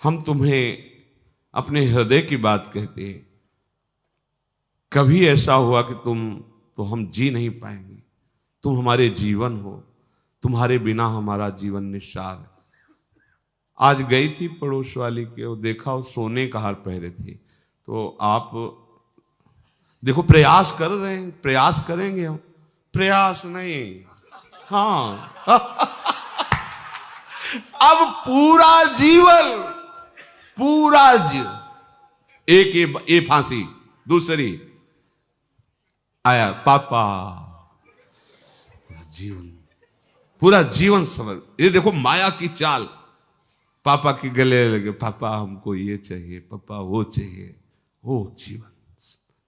हम तुम्हें अपने हृदय की बात कहते हैं। कभी ऐसा हुआ कि तो हम जी नहीं पाएंगे, तुम हमारे जीवन हो, तुम्हारे बिना हमारा जीवन निस्सार है। आज गई थी पड़ोस वाली के, वो देखा वो सोने का हार पहने थे। तो आप देखो प्रयास कर रहे हैं, प्रयास करेंगे हम, प्रयास नहीं, हाँ अब पूरा जीवन एक फांसी, दूसरी आया पापा, पूरा जीवन समझ। ये देखो माया की चाल, पापा के गले लगे, पापा हमको ये चाहिए, पापा वो चाहिए। वो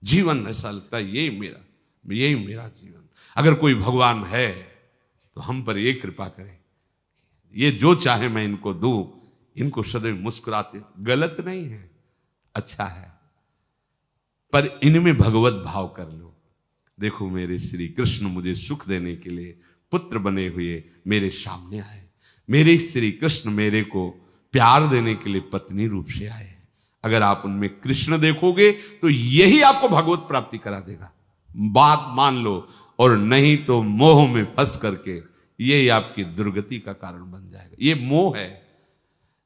जीवन ऐसा लगता है यही मेरा जीवन। अगर कोई भगवान है तो हम पर ये कृपा करे, ये जो चाहे मैं इनको दूं, इनको सदैव मुस्कुराते। गलत नहीं है, अच्छा है, पर इनमें भगवत भाव कर लो। देखो मेरे श्री कृष्ण मुझे सुख देने के लिए पुत्र बने हुए मेरे सामने आए, मेरे श्री कृष्ण मेरे को प्यार देने के लिए पत्नी रूप से आए। अगर आप उनमें कृष्ण देखोगे तो यही आपको भगवत प्राप्ति करा देगा, बात मान लो। और नहीं तो मोह में फंस करके यही आपकी दुर्गति का कारण बन जाएगा। ये मोह है।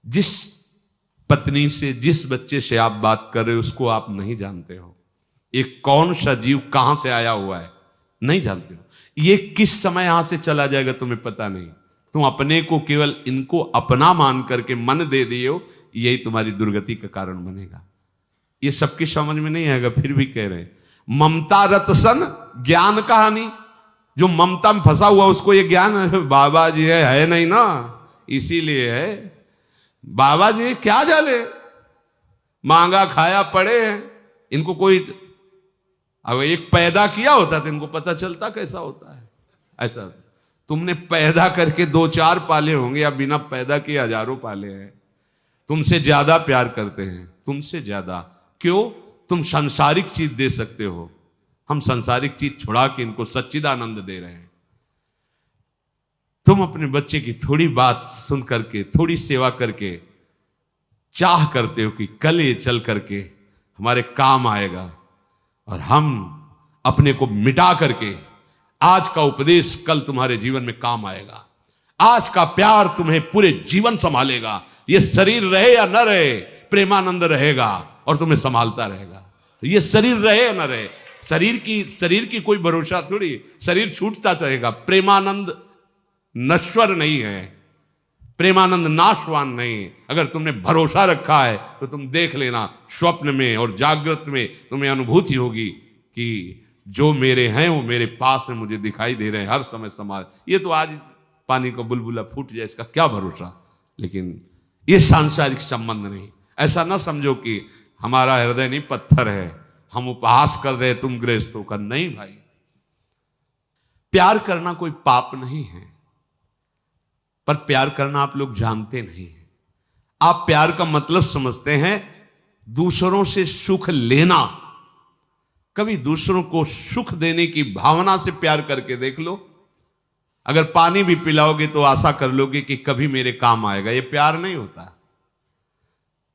जिस पत्नी से, जिस बच्चे से आप बात कर रहे हो उसको आप नहीं जानते हो, एक कौन सा जीव कहां से आया हुआ है नहीं जानते हो, ये किस समय यहां से चला जाएगा तुम्हें पता नहीं। तुम अपने को केवल इनको अपना मान करके मन दे दिए हो, यही तुम्हारी दुर्गति का कारण बनेगा। ये सबकी समझ में नहीं आएगा, फिर भी कह रहे हैं ममता रतसन ज्ञान कहानी। जो ममता में फंसा हुआ उसको ये ज्ञान बाबा जी है नहीं ना, इसीलिए है। बाबा जी क्या जाने, मांगा खाया पड़े हैं इनको। कोई अब एक पैदा किया होता तो इनको पता चलता कैसा होता है। ऐसा तुमने पैदा करके 2-4 पाले होंगे या बिना पैदा किए हजारों पाले हैं। तुमसे ज्यादा प्यार करते हैं, तुमसे ज्यादा। क्यों? तुम सांसारिक चीज दे सकते हो, हम सांसारिक चीज छुड़ा के इनको सच्चिदानंद दे रहे हैं। तुम अपने बच्चे की थोड़ी बात सुन करके, थोड़ी सेवा करके चाह करते हो कि कल ये चल करके हमारे काम आएगा, और हम अपने को मिटा करके आज का उपदेश कल तुम्हारे जीवन में काम आएगा। आज का प्यार तुम्हें पूरे जीवन संभालेगा। ये शरीर रहे या न रहे, प्रेमानंद रहेगा और तुम्हें संभालता रहेगा। तो ये शरीर रहे या न रहे, शरीर की कोई भरोसा थोड़ी, शरीर छूटता रहेगा। प्रेमानंद नश्वर नहीं है, प्रेमानंद नाशवान नहीं। अगर तुमने भरोसा रखा है तो तुम देख लेना, स्वप्न में और जागृत में तुम्हें अनुभूति होगी कि जो मेरे हैं वो मेरे पास में मुझे दिखाई दे रहे हैं हर समय समाज। ये तो आज पानी का बुलबुला फूट जाए इसका क्या भरोसा, लेकिन ये सांसारिक संबंध नहीं। ऐसा ना समझो कि हमारा हृदय नहीं पत्थर है, हम उपहास कर रहे तुम गृहस्थों का। नहीं भाई, प्यार करना कोई पाप नहीं है, पर प्यार करना आप लोग जानते नहीं हैं। आप प्यार का मतलब समझते हैं दूसरों से सुख लेना। कभी दूसरों को सुख देने की भावना से प्यार करके देख लो। अगर पानी भी पिलाओगे तो आशा कर लोगे कि कभी मेरे काम आएगा। ये प्यार नहीं होता।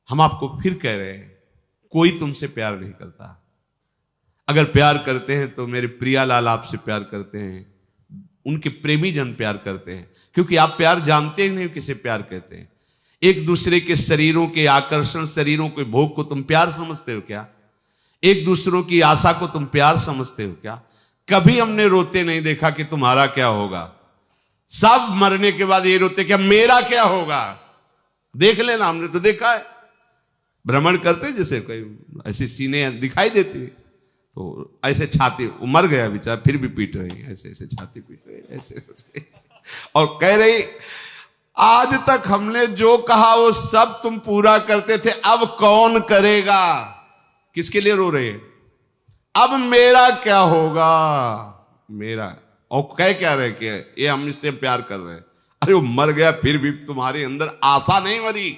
हम आपको फिर कह रहे हैं, कोई तुमसे प्यार नहीं करता। अगर प्यार करते हैं तो मेरे प्रियालाल आपसे प्यार करते हैं, उनके प्रेमी जन प्यार करते हैं, क्योंकि आप प्यार जानते ही नहीं किसे प्यार कहते हैं। एक दूसरे के शरीरों के आकर्षण, शरीरों के भोग को तुम प्यार समझते हो क्या? एक दूसरों की आशा को तुम प्यार समझते हो क्या? कभी हमने रोते नहीं देखा कि तुम्हारा क्या होगा। सब मरने के बाद ये रोते क्या मेरा क्या होगा। देख लेना, हमने तो देखा है। भ्रमण करते जैसे कोई ऐसे सीने दिखाई देती, तो ऐसे छाती, मर गया बेचारा फिर भी पीट रही है, ऐसे ऐसे छाती पीट रही ऐसे और कह रही आज तक हमने जो कहा वो सब तुम पूरा करते थे, अब कौन करेगा। किसके लिए रो रहे हैं? अब मेरा क्या होगा, मेरा। और कह क्या रहे कि ये हम इससे प्यार कर रहे हैं। अरे वो मर गया फिर भी तुम्हारे अंदर आशा नहीं मरी।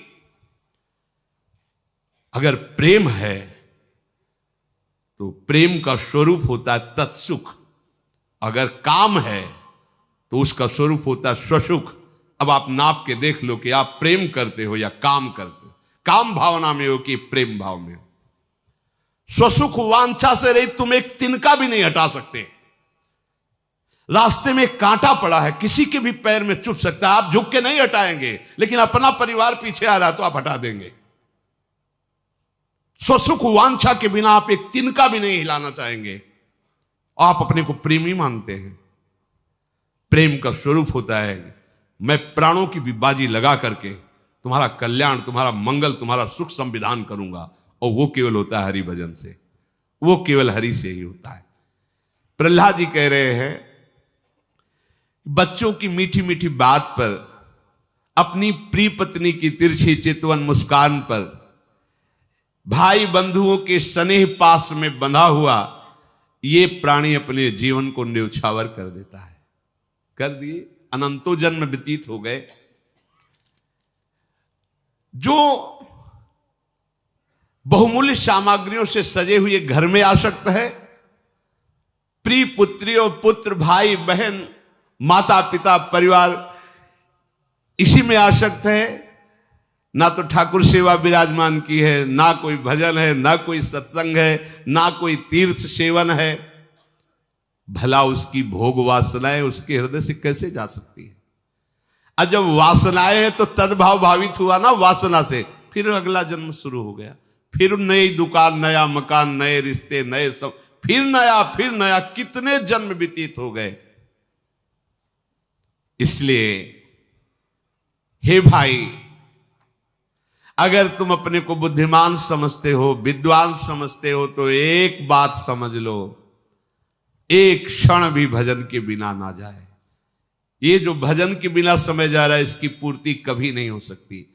अगर प्रेम है तो प्रेम का स्वरूप होता है तत्सुख। अगर काम है तो उसका स्वरूप होता है स्वसुख। अब आप नाप के देख लो कि आप प्रेम करते हो या काम करते हो। काम भावना में हो कि प्रेम भाव में हो। स्वसुख वांछा से रहित तुम एक तिनका भी नहीं हटा सकते। रास्ते में कांटा पड़ा है, किसी के भी पैर में चुभ सकता है, आप झुक के नहीं हटाएंगे, लेकिन अपना परिवार पीछे आ रहा है तो आप हटा देंगे। स्वसुख वांछा के बिना आप एक तिनका भी नहीं हिलाना चाहेंगे। आप अपने को प्रेमी मानते हैं। प्रेम का स्वरूप होता है मैं प्राणों की भी बाजी लगा करके तुम्हारा कल्याण, तुम्हारा मंगल, तुम्हारा सुख संविधान करूंगा, और वो केवल होता है हरि भजन से, वो केवल हरि से ही होता है। प्रहलाद जी कह रहे हैं बच्चों की मीठी मीठी बात पर, अपनी प्रिय पत्नी की तिरछी चितवन मुस्कान पर, भाई बंधुओं के स्नेह पास में बंधा हुआ ये प्राणी अपने जीवन को न्यौछावर कर देता है। कर दिए, अनंतों जन्म व्यतीत हो गए। जो बहुमूल्य सामग्रियों से सजे हुए घर में आसक्त है, प्रिय पुत्री और पुत्र, भाई बहन, माता पिता, परिवार, इसी में आसक्त है। ना तो ठाकुर सेवा विराजमान की है, ना कोई भजन है, ना कोई सत्संग है, ना कोई तीर्थ सेवन है। भला उसकी भोग वासनाएं उसके हृदय से कैसे जा सकती है? और जब वासनाएं है तो तद्भाव भावित हुआ ना वासना से, फिर अगला जन्म शुरू हो गया। फिर नई दुकान, नया मकान, नए रिश्ते, नए सब, फिर नया, कितने जन्म व्यतीत हो गए। इसलिए हे भाई, अगर तुम अपने को बुद्धिमान समझते हो, विद्वान समझते हो, तो एक बात समझ लो, एक क्षण भी भजन के बिना ना जाए। ये जो भजन के बिना समय जा रहा है, इसकी पूर्ति कभी नहीं हो सकती।